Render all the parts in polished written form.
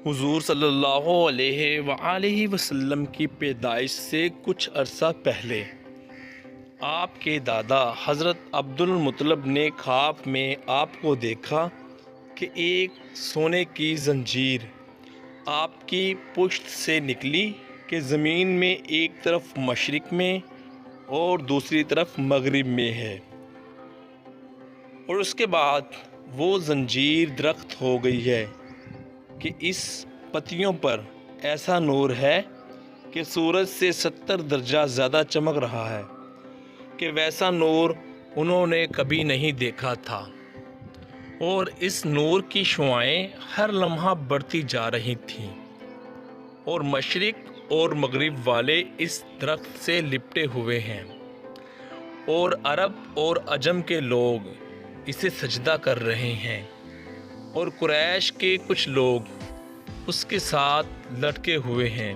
حضور صلی اللہ علیہ وآلہ وسلم کی پیدائش سے کچھ عرصہ پہلے آپ کے دادا حضرت عبد المطلب نے خواب میں آپ کو دیکھا کہ ایک سونے کی زنجیر آپ کی پشت سے نکلی کہ زمین میں ایک طرف مشرق میں اور دوسری طرف مغرب میں ہے، اور اس کے بعد وہ زنجیر درخت ہو گئی ہے کہ اس پتیوں پر ایسا نور ہے کہ سورج سے 70 درجہ زیادہ چمک رہا ہے کہ ویسا نور انہوں نے کبھی نہیں دیکھا تھا، اور اس نور کی شعاعیں ہر لمحہ بڑھتی جا رہی تھیں، اور مشرق اور مغرب والے اس درخت سے لپٹے ہوئے ہیں، اور عرب اور عجم کے لوگ اسے سجدہ کر رہے ہیں، اور قریش کے کچھ لوگ اس کے ساتھ لٹکے ہوئے ہیں،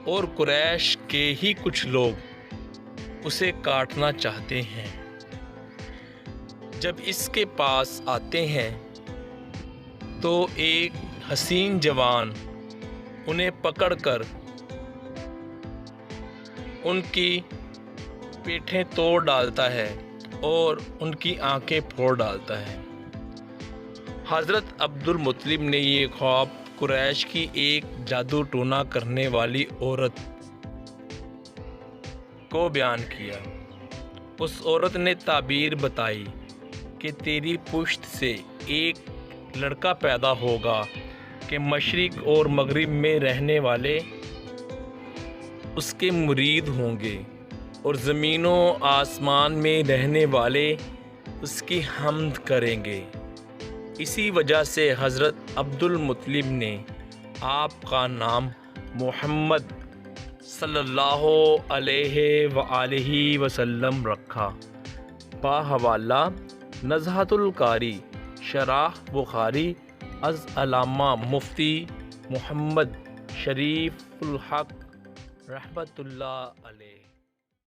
اور قریش کے ہی کچھ لوگ اسے کاٹنا چاہتے ہیں۔ جب اس کے پاس آتے ہیں تو ایک حسین جوان انہیں پکڑ کر ان کی پیٹھیں توڑ ڈالتا ہے اور ان کی آنکھیں پھوڑ ڈالتا ہے۔ حضرت عبد المطلب نے یہ خواب قریش کی ایک جادو ٹونا کرنے والی عورت کو بیان کیا۔ اس عورت نے تعبیر بتائی کہ تیری پشت سے ایک لڑکا پیدا ہوگا کہ مشرق اور مغرب میں رہنے والے اس کے مرید ہوں گے، اور زمین و آسمان میں رہنے والے اس کی حمد کریں گے۔ اسی وجہ سے حضرت عبد المطلب نے آپ کا نام محمد صلی اللہ علیہ وآلہ وسلم رکھا۔ باحوالہ نزہۃ القاری شرح بخاری از علامہ مفتی محمد شریف الحق رحمۃ اللہ علیہ۔